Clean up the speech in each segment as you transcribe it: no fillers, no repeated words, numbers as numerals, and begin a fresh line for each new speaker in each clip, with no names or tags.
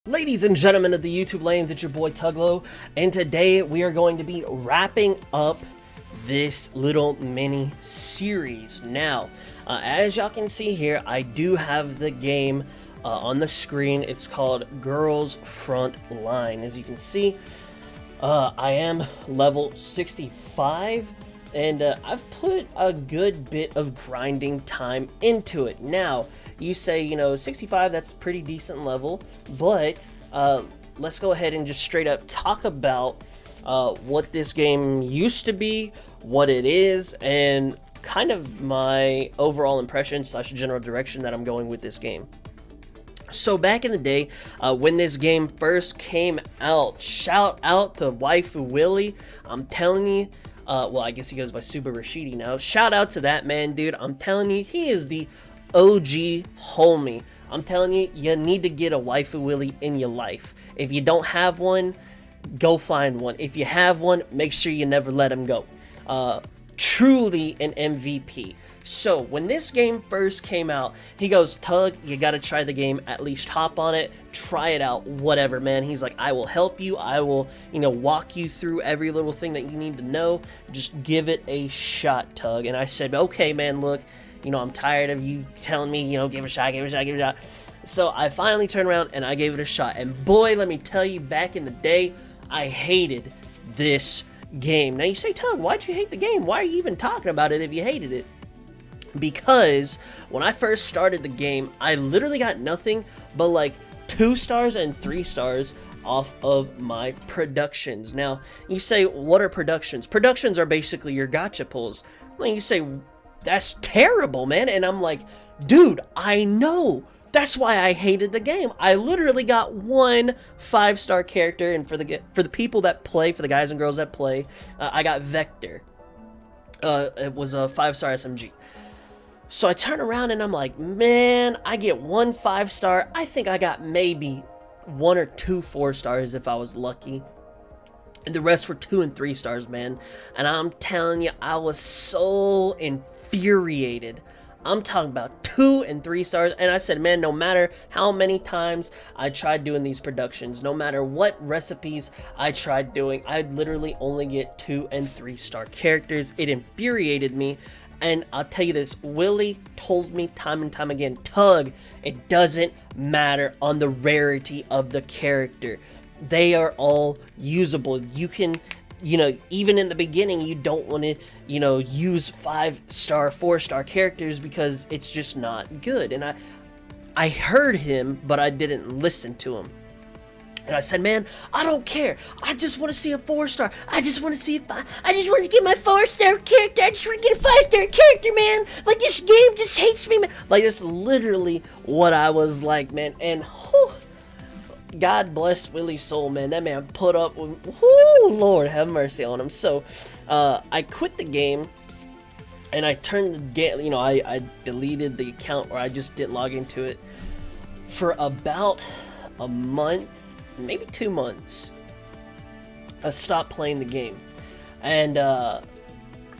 Ladies and gentlemen of the YouTube lanes, it's your boy Tuglo, and today we are going to be wrapping up this little mini series. Now, as y'all can see here, I do have the game on the screen. It's called Girls Frontline. As you can see, I am level 65, and I've put a good bit of grinding time into it. Now, you say, 65, that's pretty decent level, but let's go ahead and just straight up talk about what this game used to be, what it is, and kind of my overall impression / general direction that I'm going with this game. So back in the day, when this game first came out, shout out to Waifu Willie. I'm telling you, well, I guess he goes by Super Rashidi now. Shout out to that man, dude. I'm telling you, he is the OG homie. I'm telling you, you need to get a Waifu Willie in your life. If you don't have one, go find one. If you have one, make sure you never let him go. Truly an MVP. So when this game first came out, he goes, Tug, you gotta try the game, at least hop on it, try it out, whatever, man. He's like, I will help you, I will, walk you through every little thing that you need to know, just give it a shot, Tug. And I said, okay, man, look, I'm tired of you telling me, give it a shot, give it a shot, give it a shot. So I finally turned around and I gave it a shot, and boy, let me tell you, back in the day, I hated this game. Now you say, Tug, why'd you hate the game? Why are you even talking about it if you hated it? Because when I first started the game, I literally got nothing but like 2 stars and 3 stars off of my productions. Now, you say, what are productions? Productions are basically your gacha pulls. Well, you say, that's terrible, man. And I'm like, dude, I know. That's why I hated the game. I literally got 1 5-star character, and for the people that play, for the guys and girls that play, I got Vector. It was a 5-star SMG. So I turn around and I'm like, man, I get 1 5-star. I think I got maybe 1 or 2 4 stars if I was lucky. And the rest were 2 and 3 stars, man. And I'm telling you, I was so infuriated. I'm talking about 2 and 3 stars. And I said, man, no matter how many times I tried doing these productions, no matter what recipes I tried doing, I'd literally only get 2 and 3 star characters. It infuriated me. And I'll tell you this, Willie told me time and time again, Tug, it doesn't matter on the rarity of the character. They are all usable. You can, even in the beginning, you don't want to, use 5-star, 4-star characters because it's just not good. And I heard him, but I didn't listen to him. And I said, man, I don't care. I just want to see a 4-star. I just want to see I just want to get my 4-star character. I just want to get a 5-star character, man. Like, this game just hates me, man. Like, that's literally what I was like, man. And whew, God bless Willie's soul, man. That man put up with, whoo, Lord have mercy on him. So, I quit the game. And I turned the game, I deleted the account, or I just didn't log into it for about a month. Maybe 2 months. I stopped playing the game, and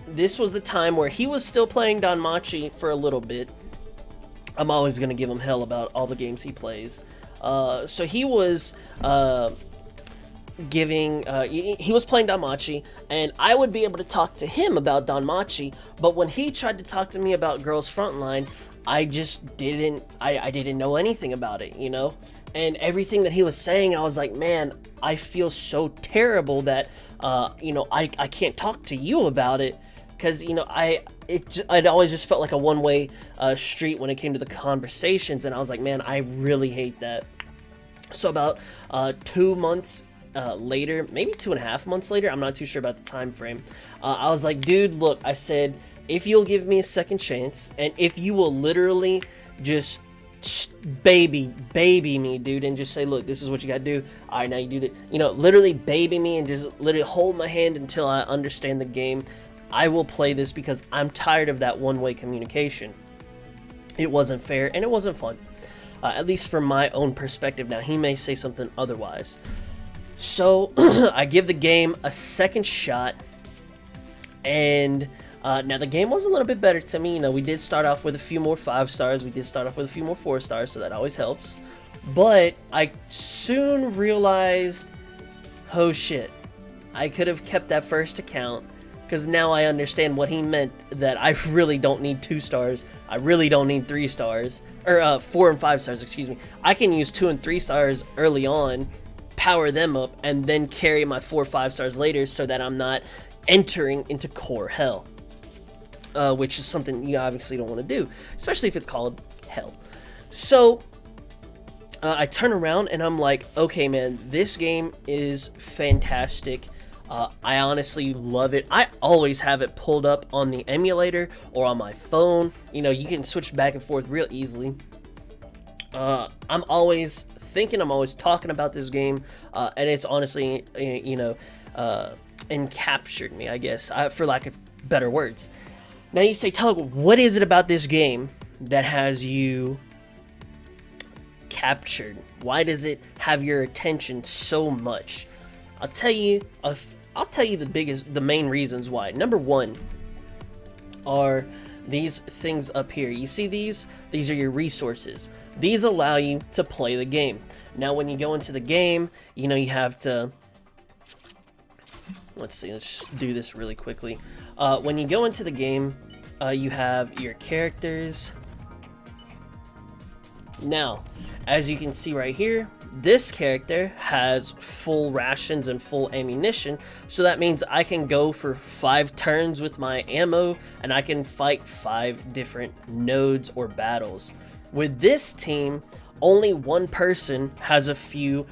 this was the time where he was still playing Danmachi for a little bit. I'm always gonna give him hell about all the games he plays. So he was he was playing Danmachi, and I would be able to talk to him about Danmachi, but when he tried to talk to me about Girls Frontline, I just didn't, I didn't know anything about it, And everything that he was saying, I was like, man, I feel so terrible that, I can't talk to you about it, because, it always just felt like a one-way street when it came to the conversations, and I was like, man, I really hate that. So about 2 months later, maybe 2.5 months later, I'm not too sure about the time frame, I was like, dude, look, I said, if you'll give me a second chance, and if you will literally just baby me, dude, and just say, look, this is what you gotta do. All right, now you do that. Literally baby me and just literally hold my hand until I understand the game. I will play this because I'm tired of that one-way communication. It wasn't fair and it wasn't fun, at least from my own perspective. Now, he may say something otherwise. So I give the game a second shot, and now the game was a little bit better to me. We did start off with a few more 5 stars. We did start off with a few more 4 stars, so that always helps. But I soon realized, oh shit, I could have kept that first account, because now I understand what he meant, that I really don't need 2 stars. I really don't need 3 stars, or 4 and 5 stars, excuse me. I can use 2 and 3 stars early on, power them up, and then carry my 4 or 5 stars later, so that I'm not entering into core hell, which is something you obviously don't want to do, especially if it's called hell. So I turn around and I'm like, okay man, this game is fantastic. I honestly love it. I always have it pulled up on the emulator or on my phone. You know, you can switch back and forth real easily. I'm always thinking, I'm always talking about this game, and it's honestly, you know, encaptured me, I guess, for lack of better words. Now you say, Tug, what is it about this game that has you captured? Why does it have your attention so much? I'll tell you the main reasons why. Number one are these things up here. You see these? These are your resources. These allow you to play the game. Now, when you go into the game, you know, you have to, let's just do this really quickly. When you go into the game, you have your characters. Now, as you can see right here, this character has full rations and full ammunition, so that means I can go for 5 turns with my ammo, and I can fight 5 different nodes or battles. With this team, only one person has a few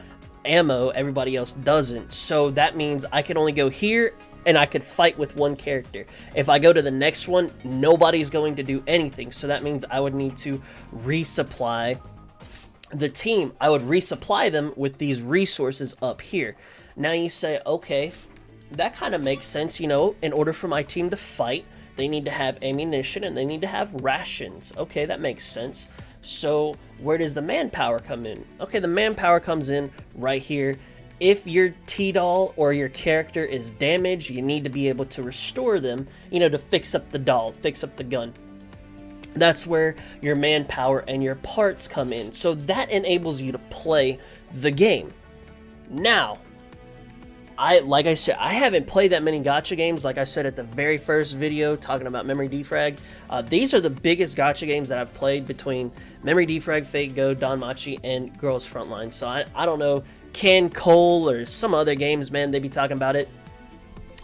ammo, everybody else doesn't, so that means I can only go here and I could fight with one character. If I go to the next one, nobody's going to do anything, so that means I would need to resupply the team. I would resupply them with these resources up here. Now you say, okay, that kind of makes sense. You know, in order for my team to fight, they need to have ammunition and they need to have rations. Okay, that makes sense. So where does the manpower come in? Okay, the manpower comes in right here. If your T-doll or your character is damaged, you need to be able to restore them, you know, to fix up the doll, fix up the gun. That's where your manpower and your parts come in. So that enables you to play the game. Now, like I said, I haven't played that many gacha games. Like I said at the very first video talking about Memory Defrag, these are the biggest gacha games that I've played between Memory Defrag, Fate Go, Danmachi, and Girls Frontline. So I don't know, Can Cole or some other games, man, they be talking about it.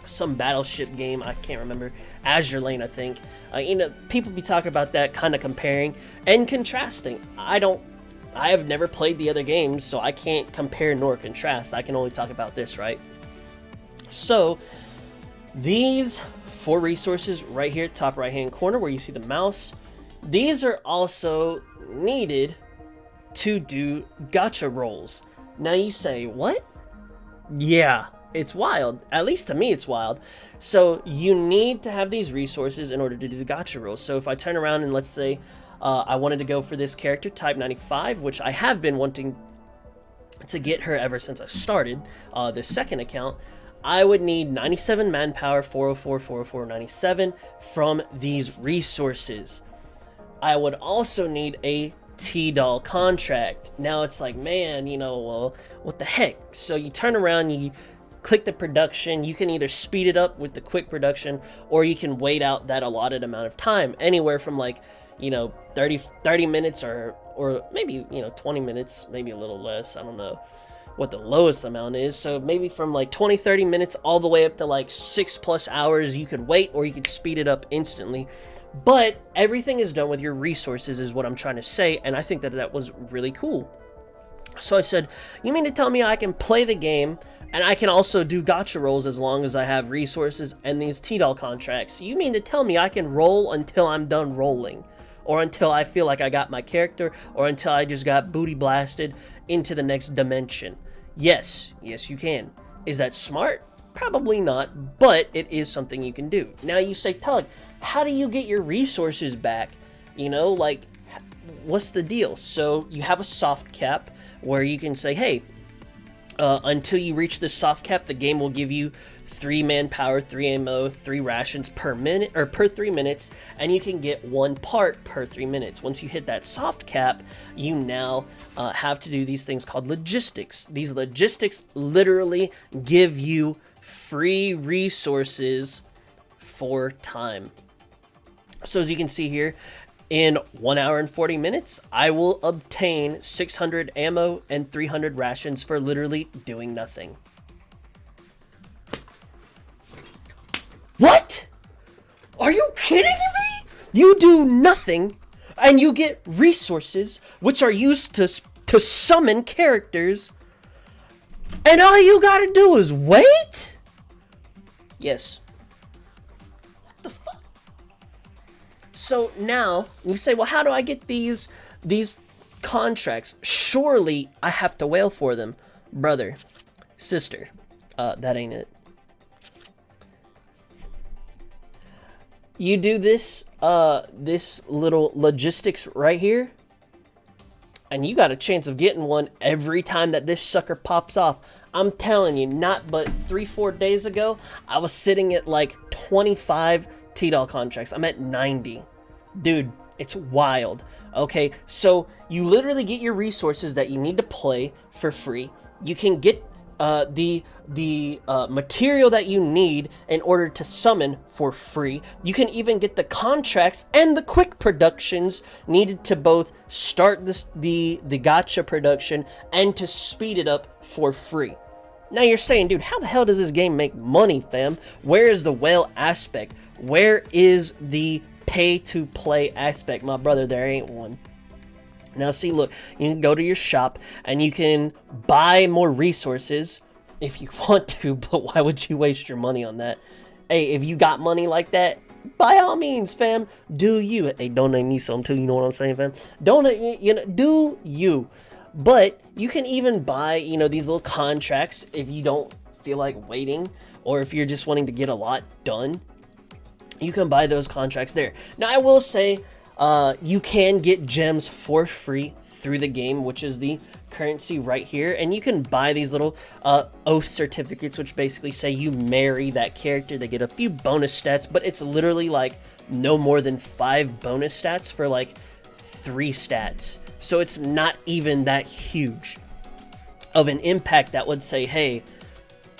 Some battleship game, I can't remember. Azure Lane, I think. You know, people be talking about that, kind of comparing and contrasting. I have never played the other games, so I can't compare nor contrast. I can only talk about this, right? So, these 4 resources right here, top right hand corner where you see the mouse, these are also needed to do gacha rolls. Now you say, what? Yeah, it's wild. At least to me, it's wild. So you need to have these resources in order to do the gacha rolls. So if I turn around and let's say I wanted to go for this character, type 95, which I have been wanting to get her ever since I started this second account, I would need 97 manpower, 404, 404, 97 from these resources. I would also need a T-doll contract. Now it's like, man, you know, well, what the heck? So you turn around, you click the production. You can either speed it up with the quick production, or you can wait out that allotted amount of time, anywhere from like, you know, 30 minutes or maybe, you know, 20 minutes, maybe a little less. I don't know what the lowest amount is. So maybe from like 20-30 minutes all the way up to like 6+ hours you could wait, or you could speed it up instantly. But everything is done with your resources is what I'm trying to say, and I think that that was really cool. So I said, you mean to tell me I can play the game and I can also do gacha rolls as long as I have resources and these T-doll contracts? You mean to tell me I can roll until I'm done rolling, or until I feel like I got my character, or until I just got booty blasted into the next dimension? Yes, you can. Is that smart? Probably not, but it is something you can do. Now you say, Tug, how do you get your resources back? You know, like, what's the deal? So you have a soft cap where you can say, hey, Until you reach the soft cap, the game will give you 3 manpower, 3 ammo, 3 rations per minute or per 3 minutes, and you can get 1 part per 3 minutes. Once you hit that soft cap, you now have to do these things called logistics. These logistics literally give you free resources for time. So as you can see here, in 1 hour and 40 minutes, I will obtain 600 ammo and 300 rations for literally doing nothing. What? Are you kidding me? You do nothing, and you get resources, which are used to summon characters, and all you gotta do is wait? Yes. What the fuck? So now you say, well, how do I get these contracts? Surely I have to whale for them. Brother, sister, that ain't it. You do this little logistics right here, and you got a chance of getting one every time that this sucker pops off. I'm telling you, not but 3-4 days ago, I was sitting at like 25 T-Doll contracts. I'm at 90. Dude, it's wild. Okay, so you literally get your resources that you need to play for free. You can get the material that you need in order to summon for free. You can even get the contracts and the quick productions needed to both start the gacha production and to speed it up for free. Now you're saying, dude, how the hell does this game make money, fam? Where is the whale aspect? Where is the pay to play aspect? My brother, there ain't one. Now see, look, you can go to your shop and you can buy more resources if you want to, but why would you waste your money on that? Hey, if you got money like that, by all means, fam, do you. Hey, donate me some too, you know what I'm saying, fam? Donate, you know, do you. But you can even buy, you know, these little contracts if you don't feel like waiting, or if you're just wanting to get a lot done. You can buy those contracts there. Now, I will say, you can get gems for free through the game, which is the currency right here. And you can buy these little oath certificates, which basically say you marry that character. They get a few bonus stats, but it's literally like no more than 5 bonus stats for like 3 stats. So it's not even that huge of an impact that would say, hey,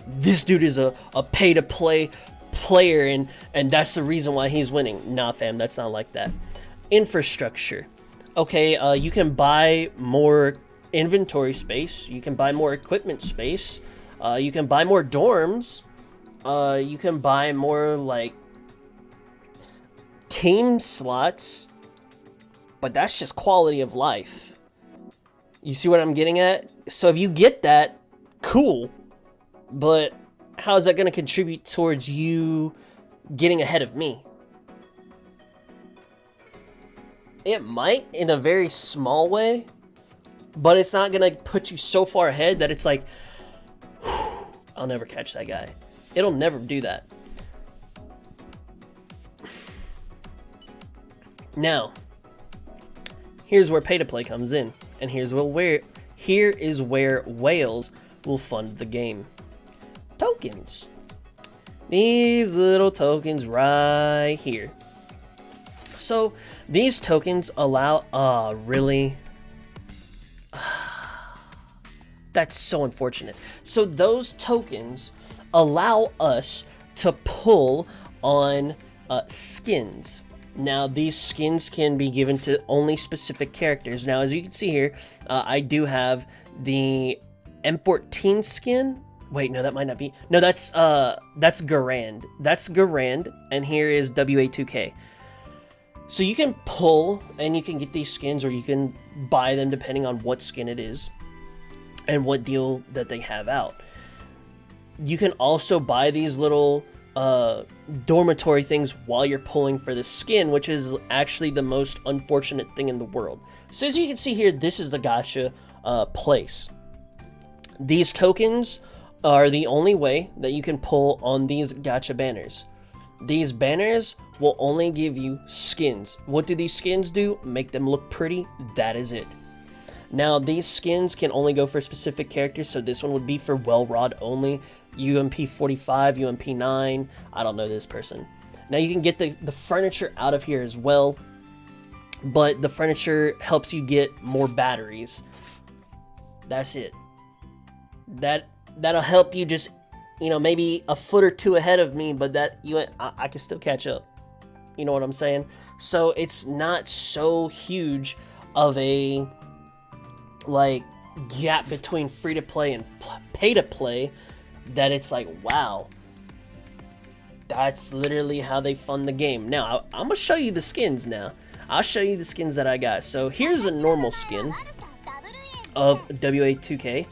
this dude is a pay-to-play player, and that's the reason why he's winning. Nah, fam, that's not like that. Infrastructure. Okay, you can buy more inventory space. You can buy more equipment space. You can buy more dorms. You can buy more, like, team slots. But that's just quality of life. You see what I'm getting at? So if you get that, cool. But how is that going to contribute towards you getting ahead of me? It might in a very small way, but it's not going to put you so far ahead that it's like, I'll never catch that guy. It'll never do that. Now, here's where pay-to-play comes in, and here is where whales will fund the game. Tokens. These little tokens right here. So these tokens allow, really? That's so unfortunate. So those tokens allow us to pull on skins. Now, these skins can be given to only specific characters. Now, as you can see here, I do have the M14 skin. Wait, no, that might not be. No, that's Garand. That's Garand, and here is WA2K. So you can pull, and you can get these skins, or you can buy them depending on what skin it is and what deal that they have out. You can also buy these little dormitory things while you're pulling for the skin, which is actually the most unfortunate thing in the world. So as you can see here, this is the gacha place. These tokens are the only way that you can pull on these gacha banners. These banners will only give you skins. What do these skins do? Make them look pretty. That is it. Now, these skins can only go for specific characters, so this one would be for Well-Rod only. UMP 45, UMP 9, I don't know this person. Now, you can get the furniture out of here as well, but the furniture helps you get more batteries. That's it. That'll help you just, you know, maybe a foot or two ahead of me, but I can still catch up. You know what I'm saying? So it's not so huge of a like gap between free to play and pay to play that it's like, wow, that's literally how they fund the game. Now I'm gonna show you the skins. Now I'll show you the skins that I got. So here's a normal skin of WA2K,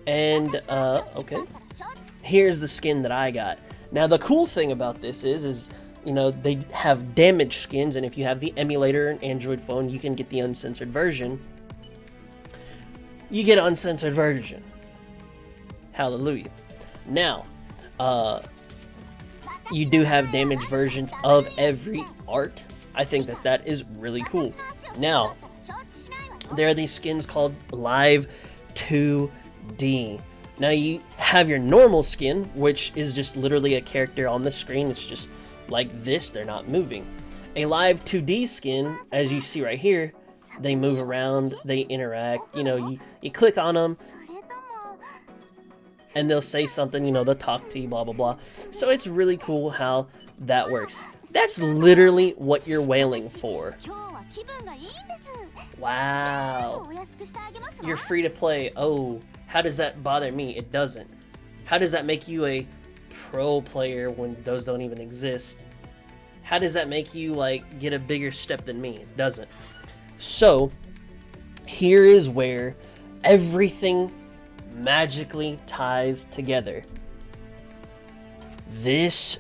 and okay, here's the skin that I got. Now the cool thing about this is you know, they have damage skins, and if you have the emulator and Android phone, you can get the uncensored version. You get an uncensored version. Hallelujah. Now, you do have damaged versions of every art. I think that is really cool. Now, there are these skins called Live 2D. Now, you have your normal skin, which is just literally a character on the screen. It's just like this, they're not moving. A Live 2D skin, as you see right here, they move around, they interact, you know, you click on them, and they'll say something, you know, they'll talk to you, blah, blah, blah. So it's really cool how that works. That's literally what you're wailing for. Wow. You're free to play. Oh, how does that bother me? It doesn't. How does that make you a pro player when those don't even exist? How does that make you like get a bigger step than me? It doesn't. So here is where everything magically ties together. This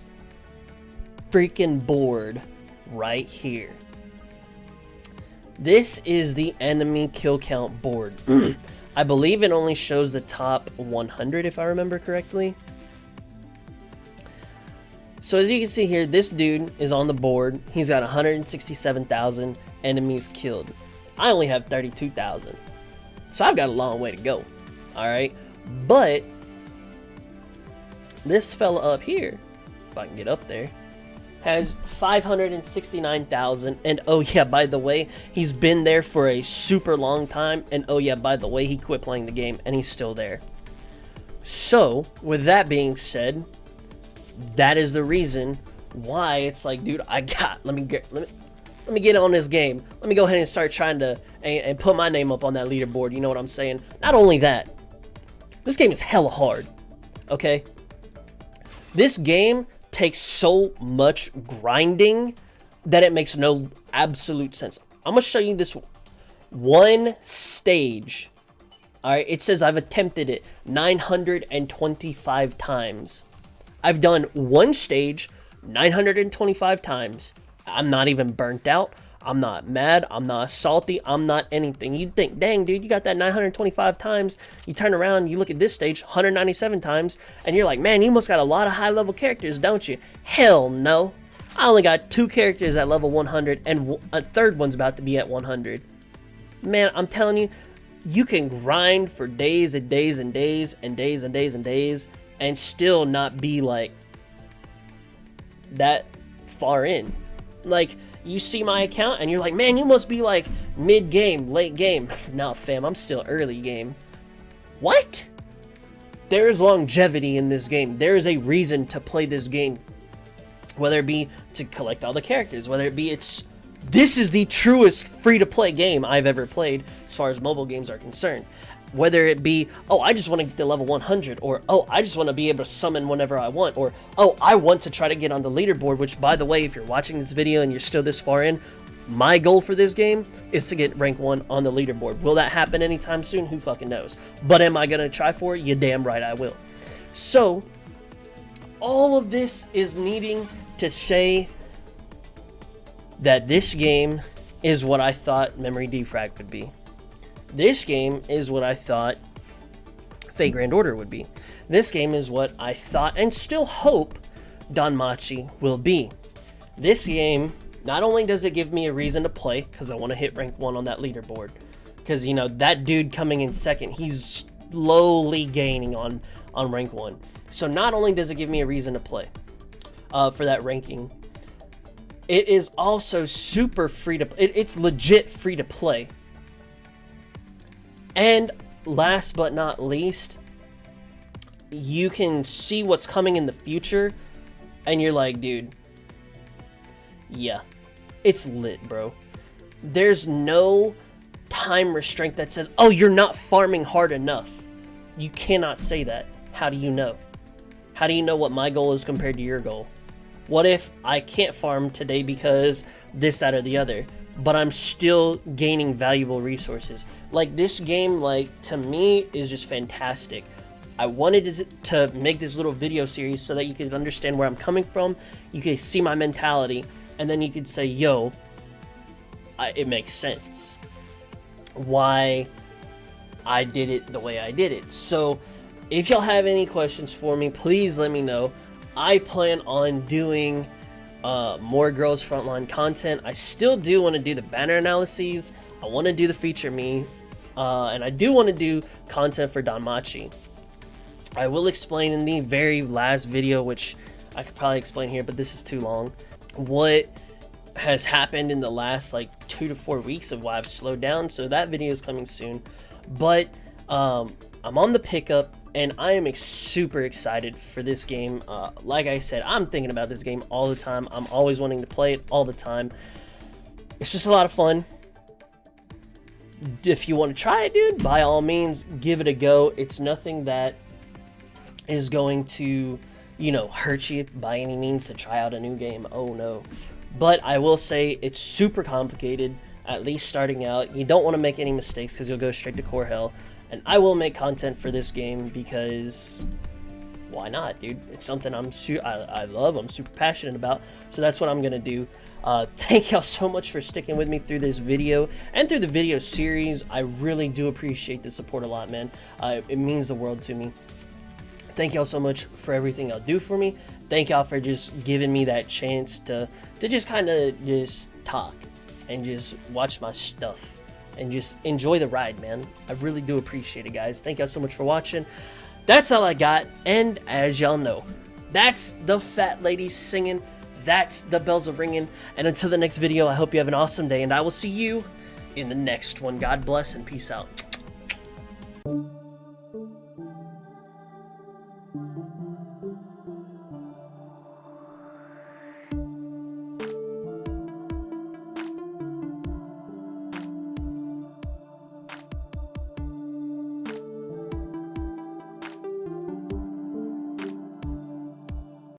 freaking board right here. This is the enemy kill count board. I believe it only shows the top 100 if I remember correctly. So as you can see here, this dude is on the board. He's got 167,000 enemies killed. I only have 32,000. So I've got a long way to go. Alright? But this fella up here, if I can get up there, has 569,000. And oh yeah, by the way, he's been there for a super long time. And oh yeah, by the way, he quit playing the game and he's still there. So with that being said, that is the reason why it's like, dude, let me get on this game. Let me go ahead and start trying to and put my name up on that leaderboard. You know what I'm saying? Not only that, this game is hella hard. Okay? This game takes so much grinding that it makes no absolute sense. I'm gonna show you this one stage. Alright, it says I've attempted it 925 times. I've done one stage 925 times. I'm not even burnt out. I'm not mad. I'm not salty. I'm not anything. You'd think, dang, dude, you got that 925 times. You turn around, you look at this stage 197 times, and you're like, man, you must got a lot of high-level characters, don't you? Hell no. I only got 2 characters at level 100, and a third one's about to be at 100. Man, I'm telling you, you can grind for days and days and days and days and days and days and still not be like that far in. Like, you see my account and you're like, man, you must be like mid-game, late game. Nah, fam, I'm still early game. What? There is longevity in this game. There is a reason to play this game. Whether it be to collect all the characters, whether it be this is the truest free-to-play game I've ever played as far as mobile games are concerned. Whether it be, oh, I just want to get to level 100, or, oh, I just want to be able to summon whenever I want, or, oh, I want to try to get on the leaderboard, which, by the way, if you're watching this video and you're still this far in, my goal for this game is to get rank 1 on the leaderboard. Will that happen anytime soon? Who fucking knows? But am I going to try for it? You damn right I will. So, all of this is needing to say that this game is what I thought Memory Defrag would be. This game is what I thought Fate Grand Order would be. This game is what I thought and still hope Danmachi will be. This game, not only does it give me a reason to play, because I want to hit rank 1 on that leaderboard, because, you know, that dude coming in second, he's slowly gaining on rank 1. So not only does it give me a reason to play for that ranking, it is also super free to, it's legit free to play. And last but not least, you can see what's coming in the future, and you're like, dude, yeah, it's lit, bro. There's no time restraint that says, oh, you're not farming hard enough. You cannot say that. How do you know? How do you know what my goal is compared to your goal? What if I can't farm today because this, that, or the other, but I'm still gaining valuable resources? Like, this game, like, to me, is just fantastic. I wanted to make this little video series so that you could understand where I'm coming from, you could see my mentality, and then you could say, yo, it makes sense why I did it the way I did it. So if y'all have any questions for me, please let me know. I plan on doing more Girls Frontline content. I still do want to do the banner analyses. I want to do the feature me, and I do want to do content for Danmachi. I will explain in the very last video, which I could probably explain here, but this is too long, what has happened in the last like 2 to 4 weeks of why I've slowed down. So that video is coming soon. But I'm on the pickup, and I am super excited for this game. Like I said, I'm thinking about this game all the time. I'm always wanting to play it all the time. It's just a lot of fun. If you want to try it, dude, by all means, give it a go. It's nothing that is going to, you know, hurt you by any means to try out a new game. Oh no. But I will say it's super complicated, at least starting out. You don't want to make any mistakes because you'll go straight to core hell. And I will make content for this game because why not, dude? It's something I love, I'm super passionate about. So that's what I'm going to do. Thank y'all so much for sticking with me through this video and through the video series. I really do appreciate the support a lot, man. It means the world to me. Thank y'all so much for everything y'all do for me. Thank y'all for just giving me that chance to just kind of just talk and just watch my stuff and just enjoy the ride, man. I really do appreciate it, guys. Thank y'all so much for watching. That's all I got. And as y'all know, that's the fat lady singing. That's the bells are ringing. And until the next video, I hope you have an awesome day, and I will see you in the next one. God bless and peace out.